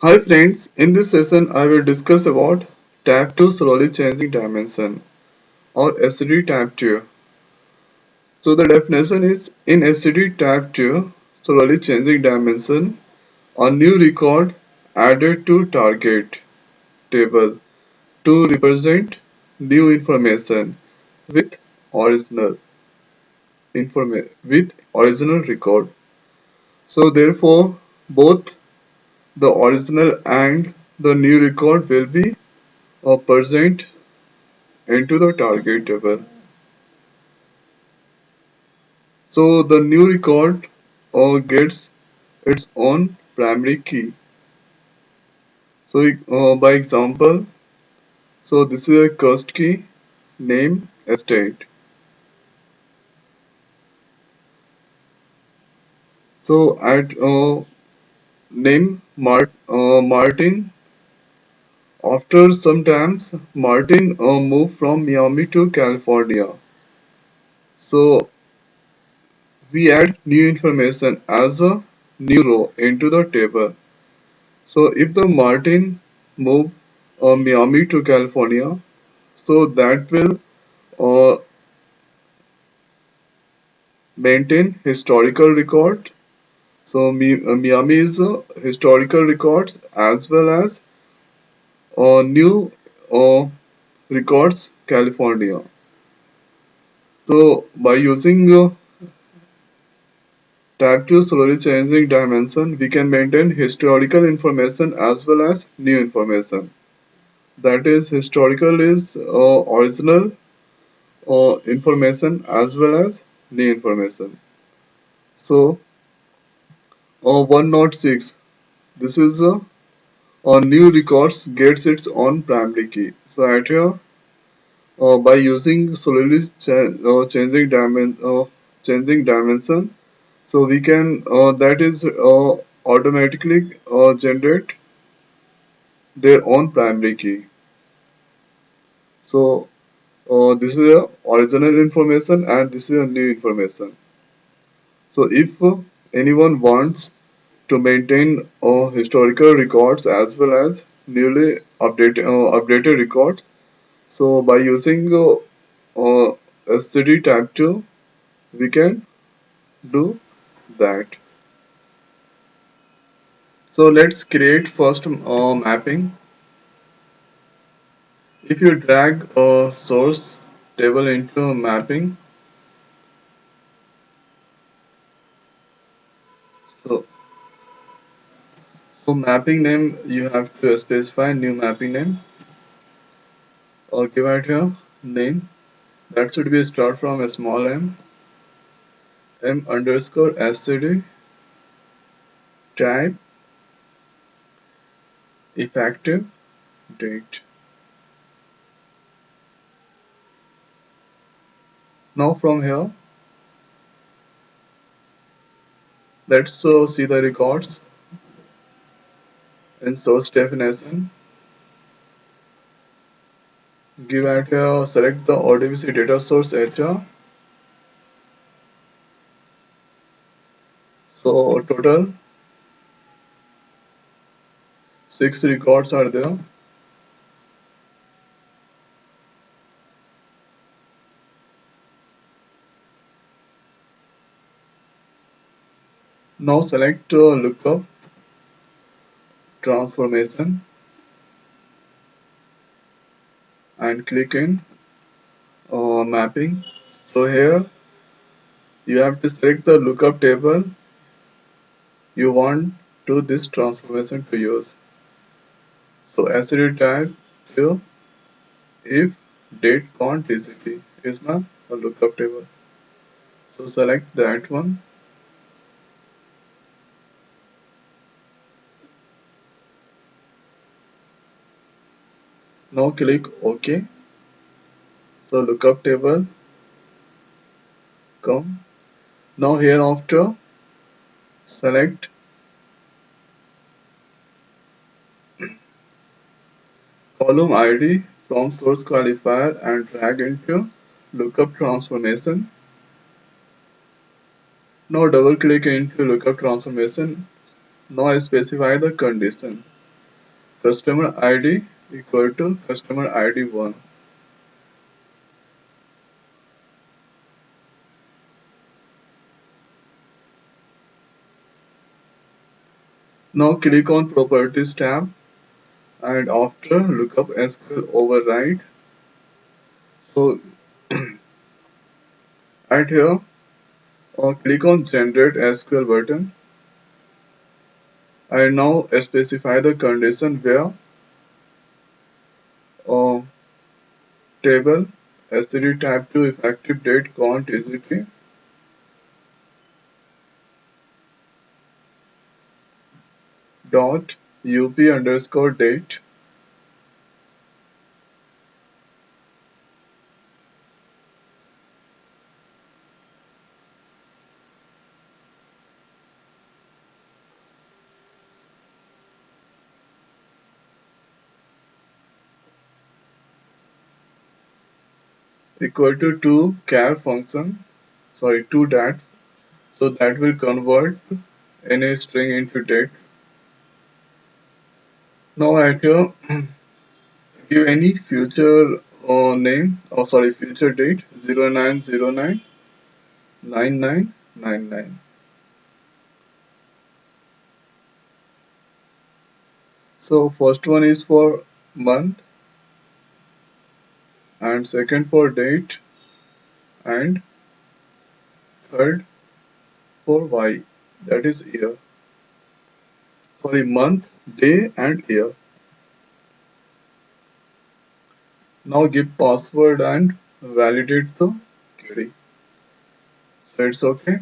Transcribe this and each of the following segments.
Hi friends, in this session I will discuss about Tab 2 slowly changing dimension or SCD Tab 2. So the definition is in SCD Tab 2 slowly changing dimension a new record added to target table to represent new information with original original record. So therefore both the original and the new record will be present into the target table. So the new record gets its own primary key. So by example, so this is a cust key, name, estate. So at name Martin, after some times Martin moved from Miami to California. So we add new information as a new row into the table. So if the Martin move Miami to California, so that will uh, maintain historical record. So Miami is historical records as well as new uh, records California. So by using tab 2 slowly changing dimension, we can maintain historical information as well as new information. That is historical is original information as well as new information. So 106. This is a new records gets its own primary key. So at here, by using slowly changing dimension, so we can that is automatically generate their own primary key. So this is a original information and this is a new information. So if anyone wants to maintain historical records as well as newly updated records, so by using SCD tab 2, we can do that. So let's create first mapping. If you drag a source table into mapping, so mapping name you have to specify new mapping name or give it here name that should be start from a small m underscore SCD type effective date. Now from here, let's see the records in source definition. Give it here, select the ODBC data source HR. So total 6 records are there. Now select lookup transformation and click in mapping. So here you have to select the lookup table you want to this transformation to use. So SCD type here if date count TCP is my lookup table. So select that one. Now click OK. So lookup table come. Now hereafter select column ID from source qualifier and drag into lookup transformation. Now double click into lookup transformation. Now I specify the condition. customer ID equal to customer ID 1. Now click on Properties tab and after Lookup SQL override. So at here, click on Generate SQL button and now specify the condition where uh, table SCD tab to effective date count ECT dot up underscore date equal to char function, sorry, to that. So that will convert any string into date. Now at here, give any future name, or sorry, future date 09099999. So first one is for month and second for date and third for Y, that is year. Sorry, month, day and year. Now give password and validate the query. So it's okay.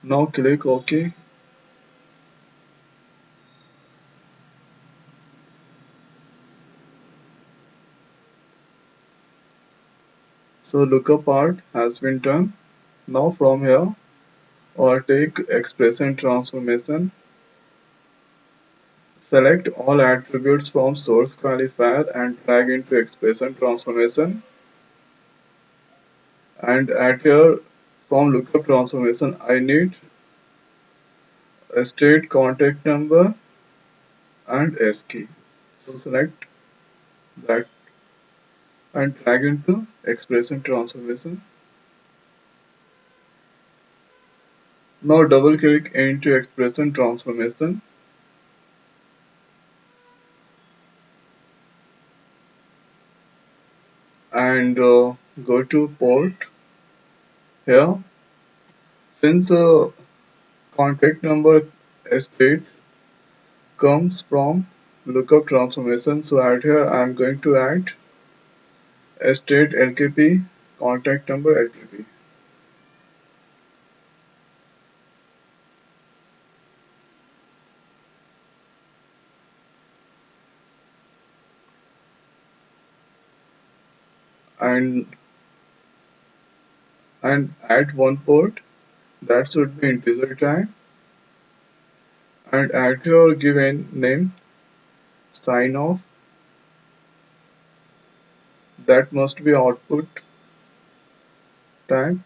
Now click OK. So lookup part has been done. Now from here, or take expression transformation. Select all attributes from source qualifier and drag into expression transformation. And at here, from lookup transformation, I need a state contact number and S key. So select that and drag into expression transformation. Now double click into expression transformation and go to port here. Since contact number state comes from lookup transformation, so at here I am going to add state LKP contact number LKP. and add one port that should be integer type and at here give a name sign off that must be output type.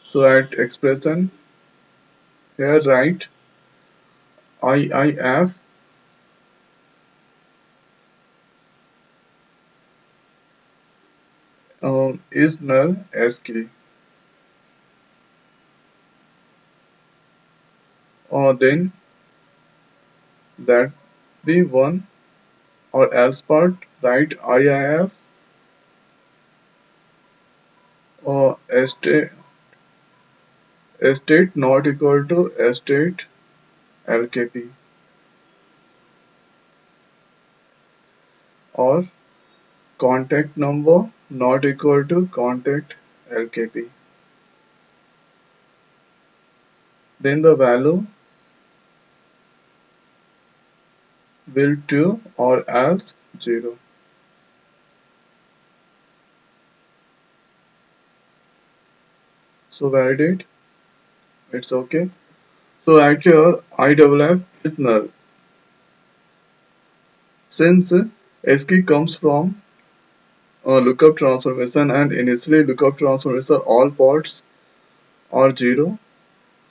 So at expression here write IIF is null ASCII or then that be one or else part write IIF or state not equal to state LKP or contact number not equal to contact LKP. Then the value will 2 or else 0. So validate, it's okay. So at here IFF is null. Since ASCII comes from lookup transformation and initially lookup transformation all ports or 0.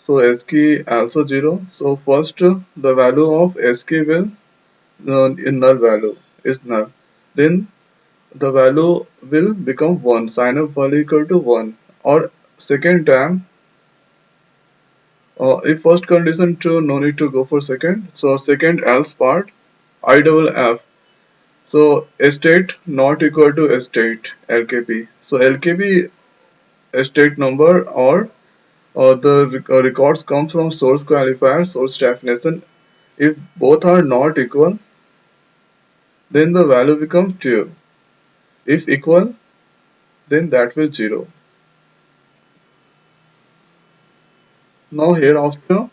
So SK also 0. So first the value of SK will in null value is null. Then the value will become 1. Sign up value equal to 1. Or second time, if first condition true, no need to go for second. So second else part, I double F. So state not equal to state LKP. So LKP state number or the records come from source qualifier, source definition. If both are not equal, then the value becomes true. If equal, then that will 0. Now hereafter,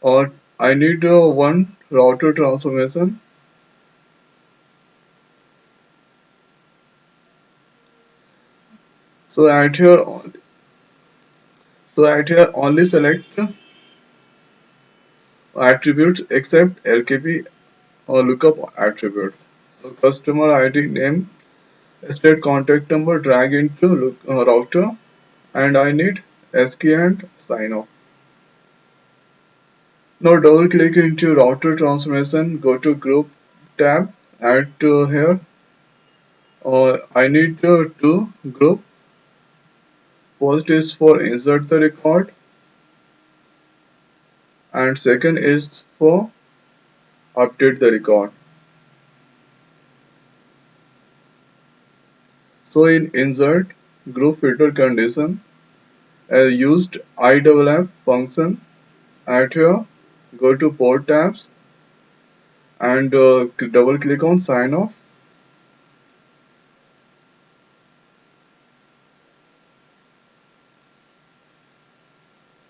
or I need one router transformation. So at here only select attributes except LKP or lookup attributes. So customer ID name, state contact number drag into router, and I need SKey and sign off. Now double click into router transformation, go to group tab, add to here. I need two group. First is for insert the record and second is for update the record. So in insert group filter condition, used IWF function at here, go to port tabs and double click on sign off.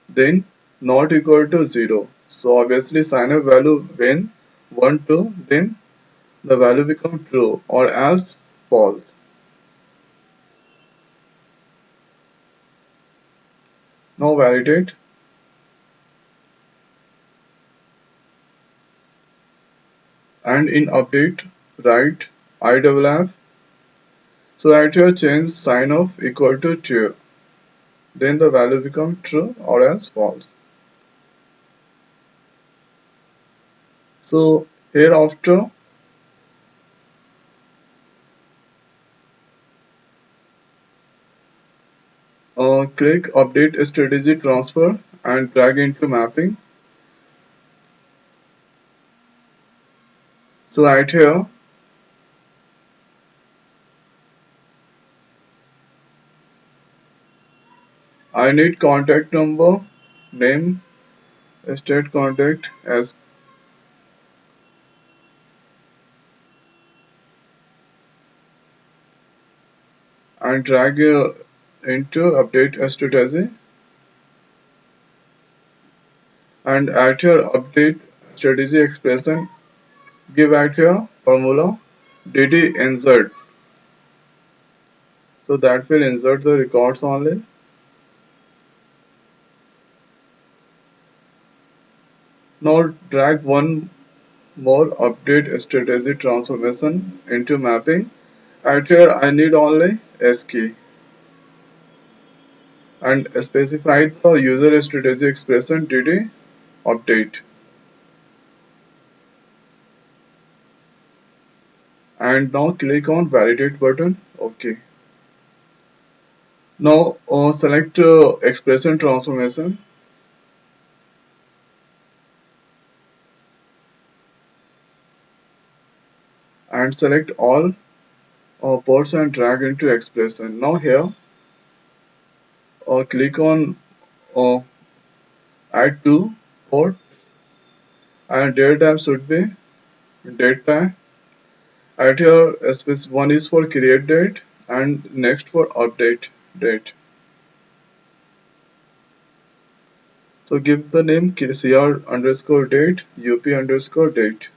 Then not equal to 0. So obviously sign off value when 1 2, then the value becomes true or else false. Now validate and in update write IWF. So at your change sign off equal to true. Then the value becomes true or else false. So hereafter click update strategy transfer and drag into mapping. So right here I need contact number, name, state contact as and drag into update strategy and at your update strategy expression give at your formula dd insert. So that will insert the records only. Now drag one more update strategy transformation into mapping. At here I need only S key and specify the user strategy expression dd update and now click on validate button. Okay. Now select expression transformation and select all ports and drag into expression. Now here click on uh, add to port and date type should be date type. At here one is for create date and next for update date. So give the name cr underscore date up underscore date.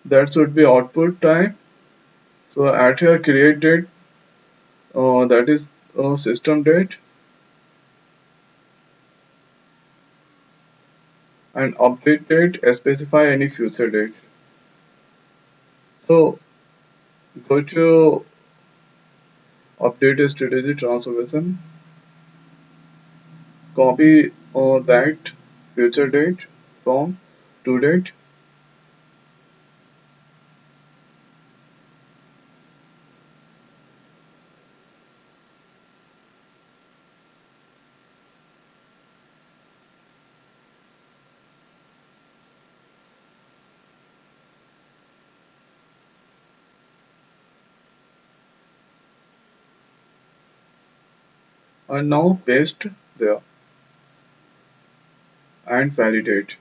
That should be output type. So at here create date that is system date and update date specify any future date. So go to update strategy transformation, copy that future date from to date, and now paste there and validate.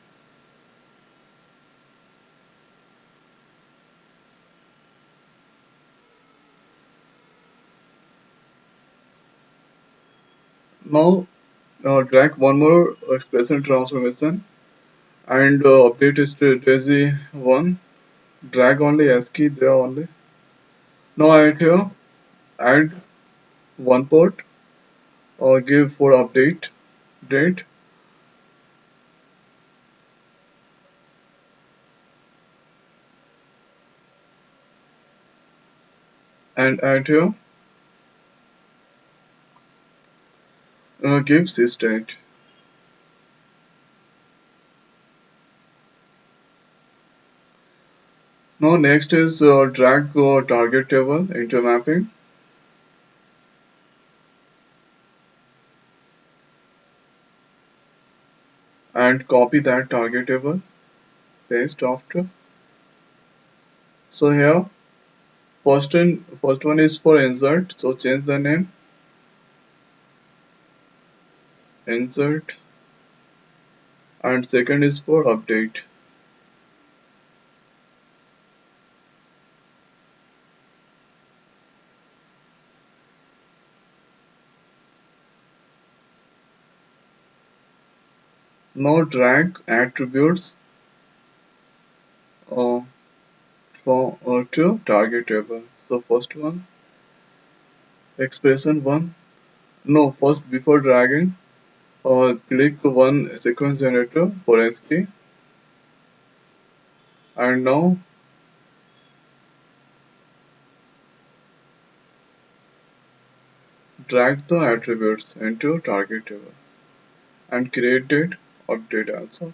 Now drag one more expression transformation and update strategy 1. Drag only ASCII there only. Now add here, add one port or give for update date and add here give sysdate. Now next is drag target table into mapping and copy that target table, paste after. So here first one is for insert, so change the name insert, and second is for update. Now drag attributes uh, to target table. So first one expression 1. No, first before dragging click one sequence generator for SC and now drag the attributes into target table and create date update also.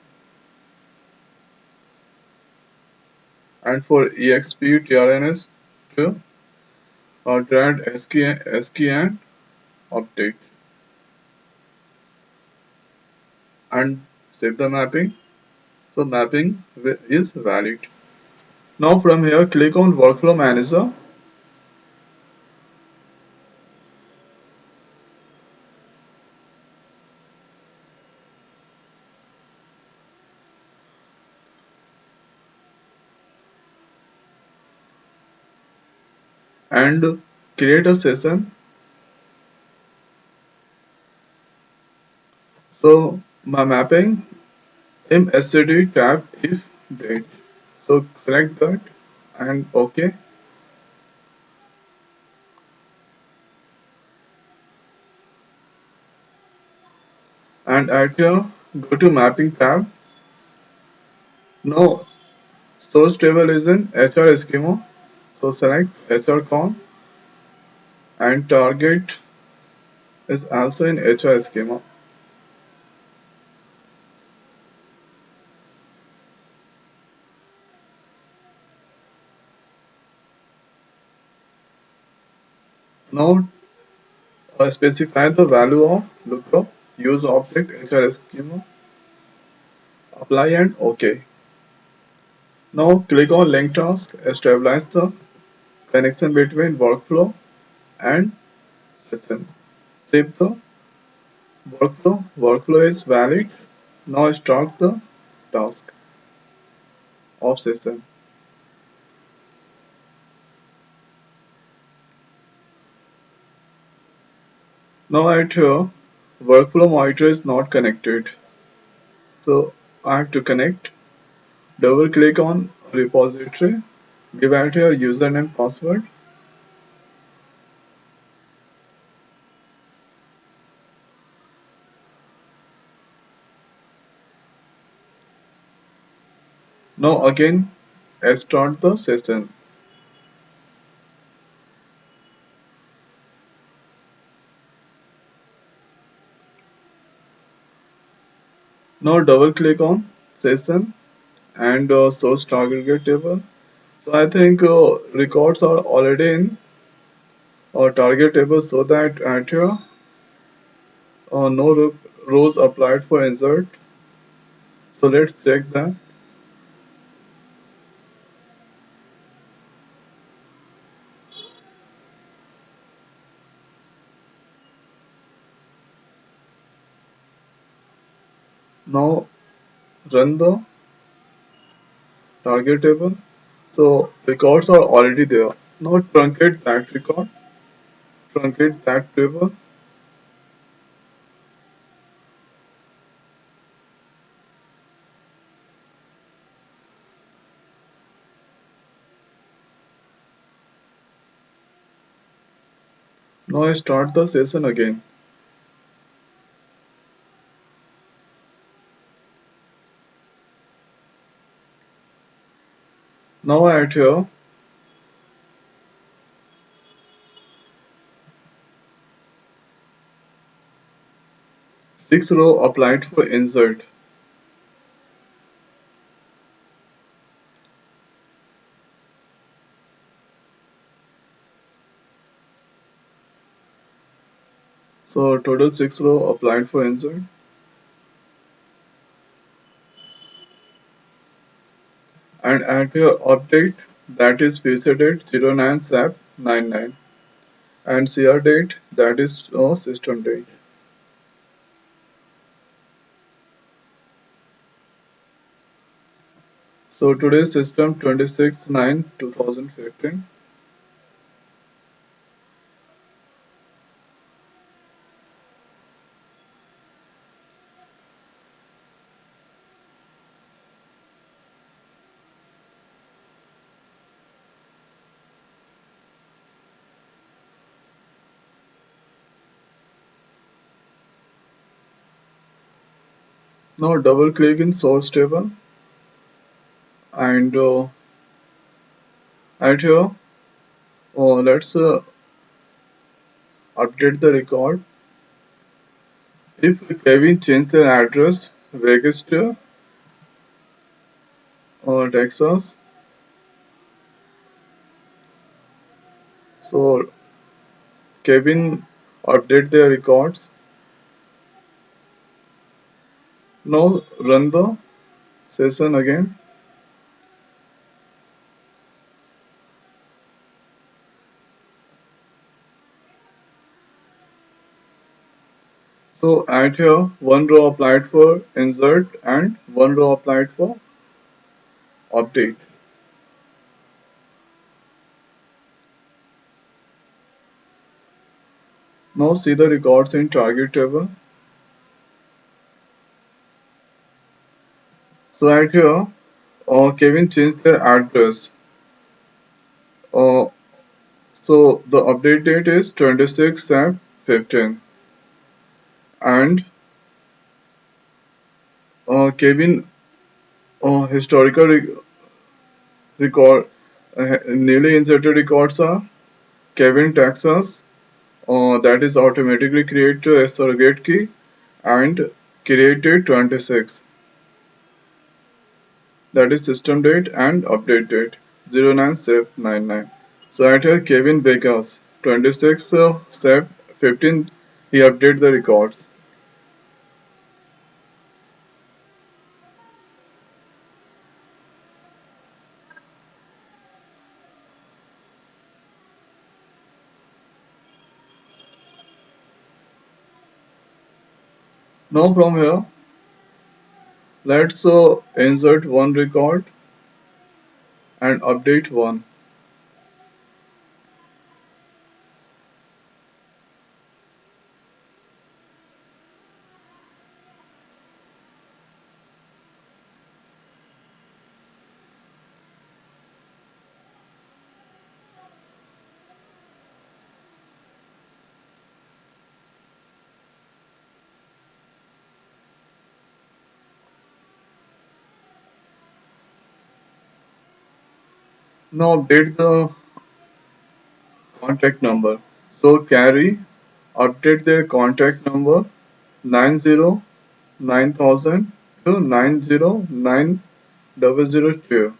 And for exp trns to drag SK and update and save the mapping. So mapping is valid. Now from here click on workflow manager and create a session. So my mapping in SCD tab if date. So select that and OK. And at here go to mapping tab. Now source table is in HR schema. So select HR con and target is also in HR schema. Now specify the value of lookup, use object HR schema, apply and OK. Now click on link task, establish the connection between workflow and session. Save the workflow. Workflow is valid. Now start the task of session. Now at here, workflow monitor is not connected. So I have to connect. Double click on repository. Give out your username password. Now again start the session. Now double click on session and source target table. So I think records are already in our target table so that at here no rows applied for insert. So let's check that. Now run the target table. So records are already there. Now truncate that record, truncate that table. Now I start the session again. Now at here 6 row applied for insert. So total 6 row applied for insert. And at your update that is future date 09 sap 99 and CR date that is system date. So today's system 26/9/2015. Now double click in source table and at here let's update the record. If Kevin changed their address Vegas to Texas, so Kevin update their records. Now run the session again. So at here one row applied for insert and one row applied for update. Now see the records in target table. So at here Kevin changed their address. Uh, so the update date is 26/15 and Kevin historical record newly inserted records are Kevin Texas that is automatically created a surrogate key and created 26 that is system date and update date 09 sep 99. So at here Kevin Vegas 26 sep 15 he updated the records. Now from here let's insert one record and update one. Now update the contact number. So carry update their contact number 909000 to 909002.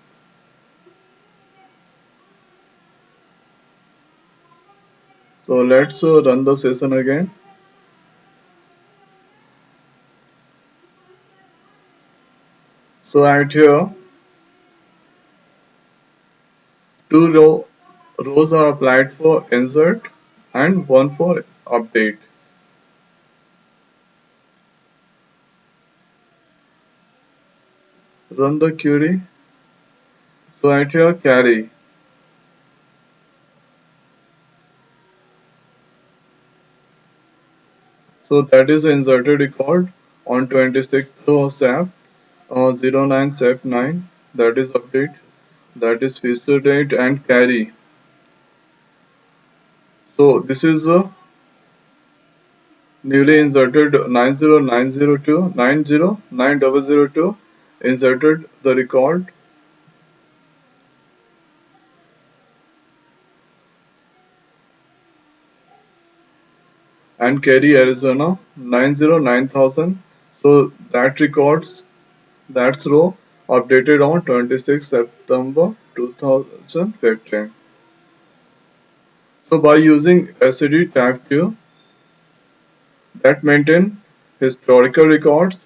So let's run the session again. So right here, rows are applied for insert and one for update. Run the query. So right here, carry. So that is the inserted record on 26th of SAP 09 SAP 9. That is update. That is feature date and carry. So this is a newly inserted 90902 90902 inserted the record and carry Arizona 909,000. So that records that's row updated on 26 September 2015. So by using SCD tab 2 that maintain historical records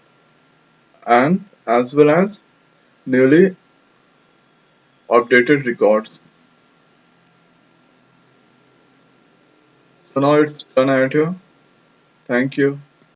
and as well as newly updated records. So now it's done out here. Thank you.